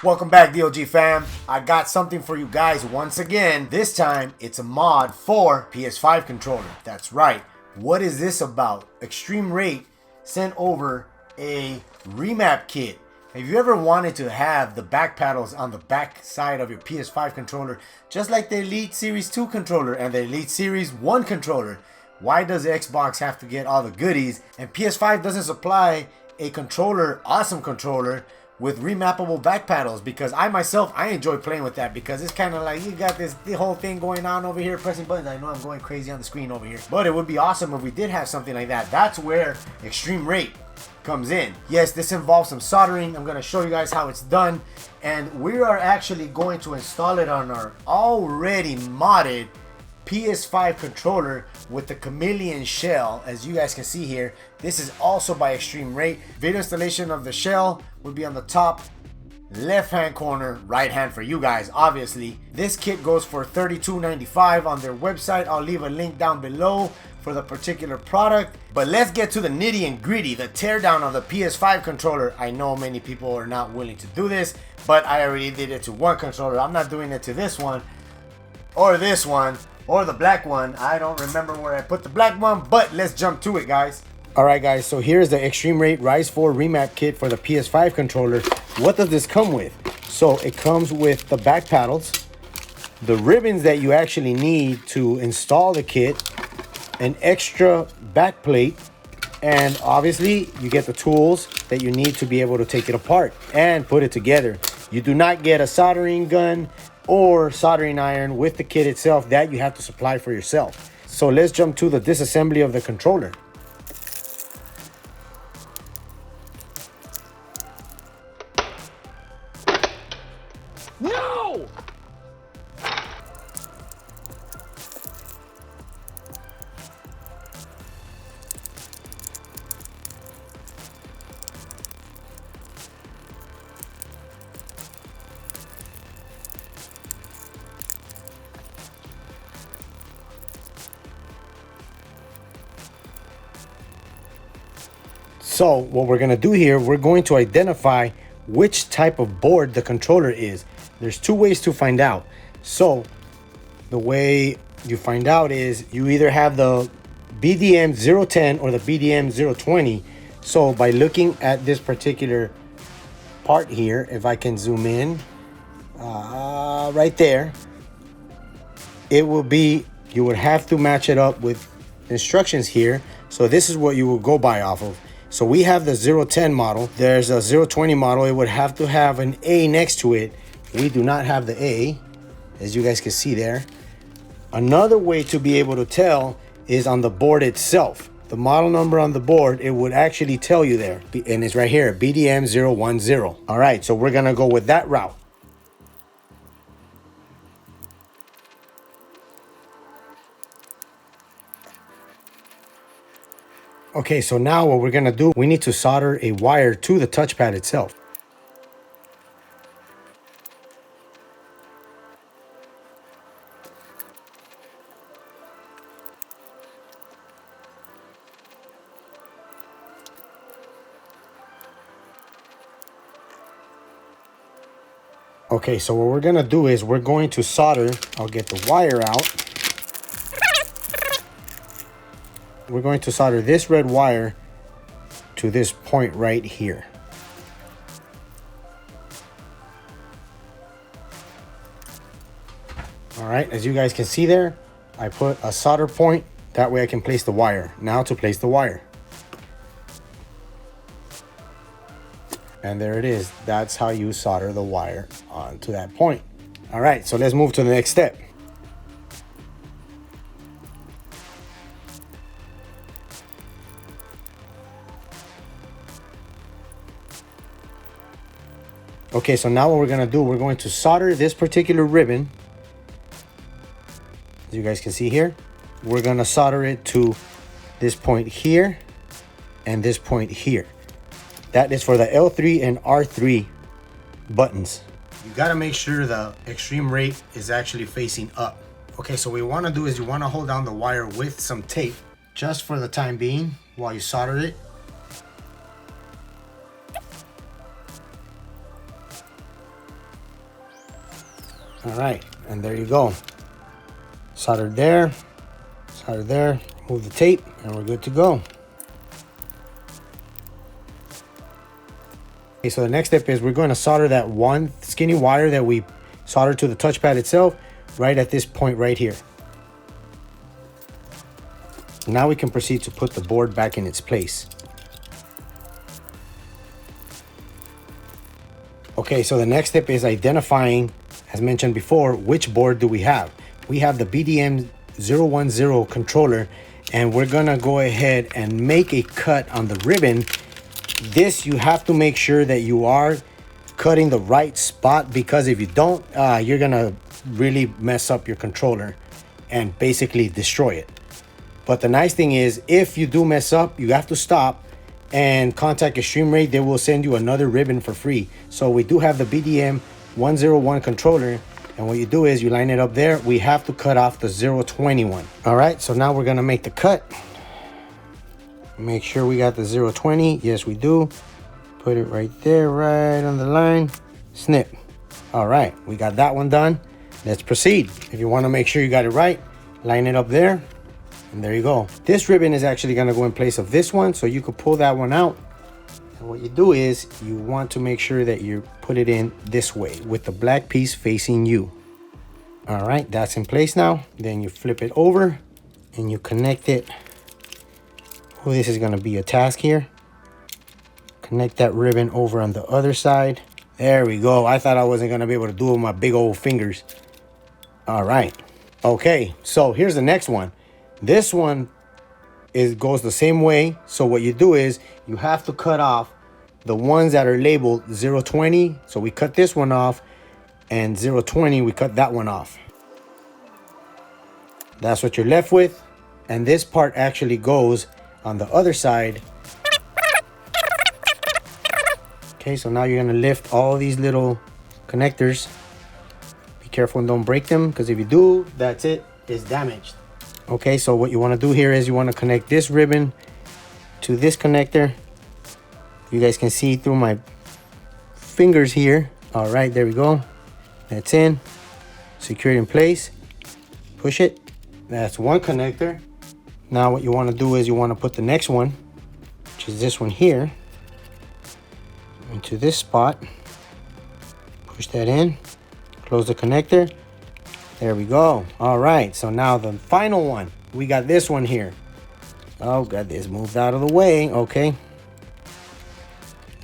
Welcome back, DOG fam. I got something for you guys once again. This time, it's a mod for PS5 controller. That's right. What is this about? eXtremeratesent over a remap kit. Have you ever wanted to have the back paddles on the back side of your PS5 controller, just like the Elite Series 2 controller and the Elite Series 1 controller? Why does Xbox have to get all the goodies and PS5 doesn't supply a controller, awesome controller, with remappable back paddles? Because I myself, I enjoy playing with that because it's kind of like you got the whole thing going on over here, pressing buttons. I know I'm going crazy on the screen over here, but it would be awesome if we did have something like that. That's where eXtremeratecomes in. Yes, this involves some soldering. I'm going to show you guys how it's done, and we are actually going to install it on our already modded PS5 controller with the chameleon shell. As you guys can see here, this is also by eXtremerateVideo installation of the shell will be on the top left hand corner, right hand for you guys, obviously. This kit goes for $32.95 on their website. I'll leave a link down below for the particular product. But let's get to the nitty and gritty, the teardown of the PS5 controller. I know many people are not willing to do this, but I already did it to one controller. I'm not doing it to this one or this one or the black one. I don't remember where I put the black one, but let's jump to it, guys. Alright guys, so here's the eXtremerateRISE4 Remap Kit for the PS5 controller. What does this come with? So it comes with the back paddles, the ribbons that you actually need to install the kit, an extra back plate, and obviously you get the tools that you need to be able to take it apart and put it together. You do not get a soldering gun or soldering iron with the kit itself. That you have to supply for yourself. So let's jump to the disassembly of the controller. No! So what we're going to do here, we're going to identify which type of board the controller is. There's two ways to find out. So the way you find out is you either have the BDM-010 or the BDM-020. So by looking at this particular part here, if I can zoom in, right there, it will be, you would have to match it up with instructions here. So this is what you will go by off of. So we have the 010 model. There's a 020 model. It would have to have an A next to it. We do not have the A, as you guys can see there. Another way to be able to tell is on the board itself. The model number on the board, it would actually tell you there. And it's right here, BDM-010. All right, so we're gonna go with that route. Okay, so now what we're gonna do, we need to solder a wire to the touchpad itself. Okay, so what we're gonna do is we're going to solder, I'll get the wire out. We're going to solder this red wire to this point right here. All right, as you guys can see there, I put a solder point. That way I can place the wire. Now to place the wire. And there it is. That's how you solder the wire onto that point. All right, so let's move to the next step. Okay, so now what we're gonna do, we're going to solder this particular ribbon. As you guys can see here, we're gonna solder it to this point here and this point here. That is for the L3 and R3 buttons. You gotta make sure the eXtremerate's is actually facing up. Okay, so what you wanna do is you wanna hold down the wire with some tape just for the time being while you solder it. All right, and there you go. Soldered there, soldered there. Move the tape, and we're good to go. Okay, so the next step is we're going to solder that one skinny wire that we soldered to the touchpad itself right at this point right here. Now we can proceed to put the board back in its place. Okay, so the next step is identifying, as mentioned before, which board do we have. We have the BDM-010 controller, and we're gonna go ahead and make a cut on the ribbon. This, you have to make sure that you are cutting the right spot, because if you don't, you're gonna really mess up your controller and basically destroy it. But the nice thing is, if you do mess up, you have to stop and contact Extremerate. They will send you another ribbon for free. So we do have the BDM-101 controller, and what you do is you line it up there. We have to cut off the 021. All right, so now we're gonna make the cut. Make sure we got the 020. Yes, we do. Put it right there, right on the line. Snip. All right, we got that one done. Let's proceed. If you wanna make sure you got it right, line it up there. And there you go. This ribbon is actually gonna go in place of this one, so you could pull that one out. And what you do is you want to make sure that you put it in this way with the black piece facing you. All right, that's in place now. Then you flip it over and you connect it. Oh, this is gonna be a task here. Connect that ribbon over on the other side. There we go. I thought I wasn't gonna be able to do it with my big old fingers. All right. Okay, so here's the next one. This one goes the same way. So what you do is you have to cut off the ones that are labeled 020. So we cut this one off, and 020, we cut that one off. That's what you're left with. And this part actually goes on the other side. Okay, so now you're gonna lift all these little connectors. Be careful and don't break them, because if you do, that's it, it's damaged. Okay, so what you want to do here is you want to connect this ribbon to this connector. You guys can see through my fingers here. All right, there we go. That's in. Secure it in place. Push it. That's one connector. Now what you want to do is you want to put the next one, which is this one here, into this spot. Push that in. Close the connector. There we go. All right, so now the final one. We got this one here. Oh, got this moved out of the way. Okay.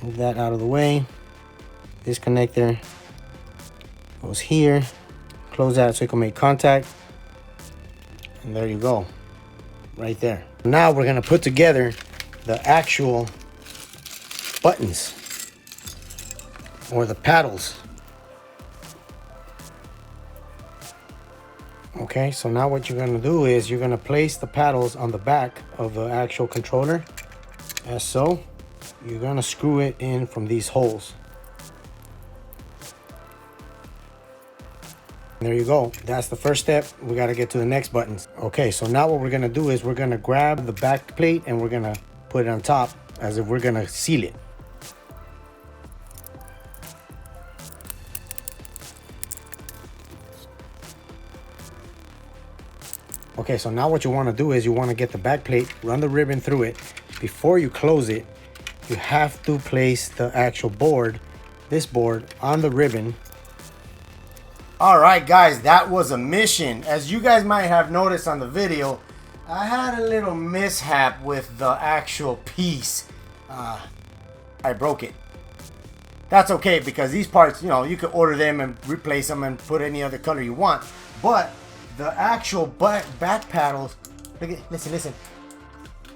Move that out of the way. This connector goes here. Close that so you can make contact. And there you go. Right there. Now we're gonna put together the actual buttons, or the paddles. Okay, so now what you're gonna do is you're gonna place the paddles on the back of the actual controller, as so. You're gonna screw it in from these holes. There you go. That's the first step. We gotta get to the next buttons. Okay, so now what we're gonna do is we're gonna grab the back plate and we're gonna put it on top as if we're gonna seal it. Okay, so now what you want to do is you want to get the back plate, run the ribbon through it. Before you close it, you have to place the actual board, this board, on the ribbon. All right, guys, that was a mission. As you guys might have noticed on the video, I had a little mishap with the actual piece. I broke it. That's okay, because these parts, you know, you can order them and replace them and put any other color you want. But the actual back paddles, look at, listen.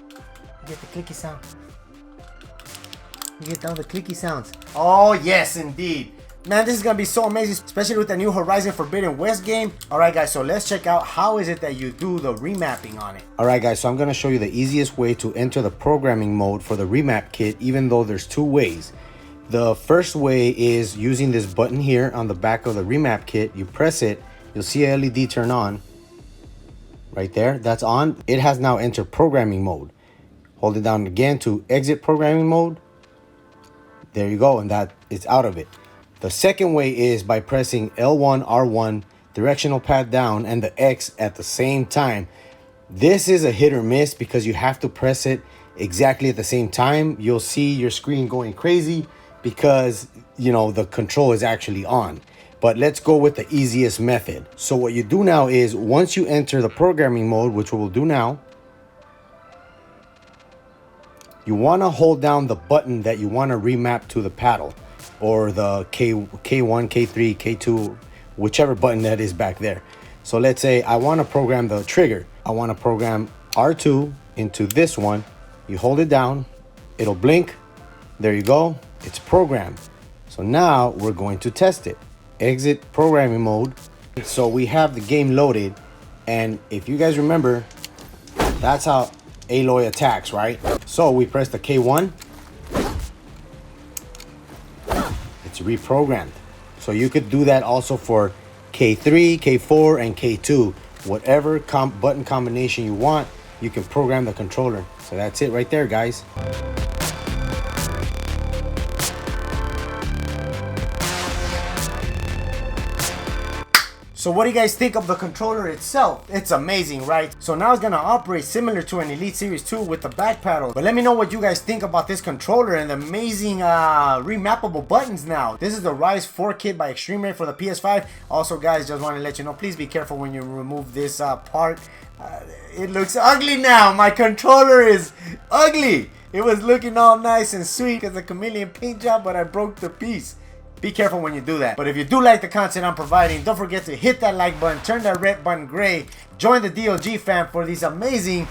You get the clicky sound. You get all the clicky sounds. Oh yes, indeed. Man, this is gonna be so amazing, especially with the new Horizon Forbidden West game. All right, guys, so let's check out how is it that you do the remapping on it. All right, guys, so I'm gonna show you the easiest way to enter the programming mode for the Remap Kit, even though there's two ways. The first way is using this button here on the back of the Remap Kit. You press it, you'll see a LED turn on right there. That's on. It has now entered programming mode. Hold it down again to exit programming mode. There you go, and that is out of it. The second way is by pressing L1, R1, directional pad down, and the X at the same time. This is a hit or miss because you have to press it exactly at the same time. You'll see your screen going crazy because, you know, the control is actually on. But let's go with the easiest method. So what you do now is once you enter the programming mode, which we will do now, you want to hold down the button that you want to remap to the paddle, or the K1, K3, K2, whichever button that is back there. So let's say I want to program the trigger. I want to program R2 into this one. You hold it down, it'll blink. There you go, it's programmed. So now we're going to test it. Exit programming mode. So we have the game loaded, and if you guys remember, that's how Aloy attacks, right? So we press the K1, it's reprogrammed. So you could do that also for K3, K4, and K2. Whatever button combination you want, you can program the controller. So that's it right there, guys. So what do you guys think of the controller itself? It's amazing, right? So now it's gonna operate similar to an Elite Series 2 with the back paddle. But let me know what you guys think about this controller and the amazing remappable buttons now. This is the RISE4 kit by eXtreme for the PS5. Also, guys, just want to let you know, please be careful when you remove this part. It looks ugly now. My controller is ugly. It was looking all nice and sweet because the chameleon paint job, but I broke the piece. Be careful when you do that. But if you do like the content I'm providing, don't forget to hit that like button, turn that red button gray, join the DOG fam for these amazing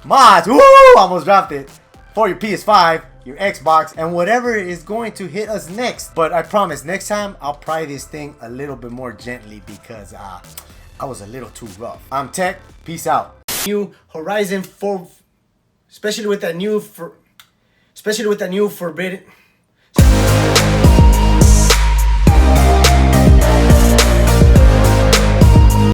mods. Woo! Almost dropped it. For your PS5, your Xbox, and whatever is going to hit us next. But I promise, next time I'll pry this thing a little bit more gently because I was a little too rough. I'm tEcK. Peace out. New Horizon 4, especially with that new forbidden.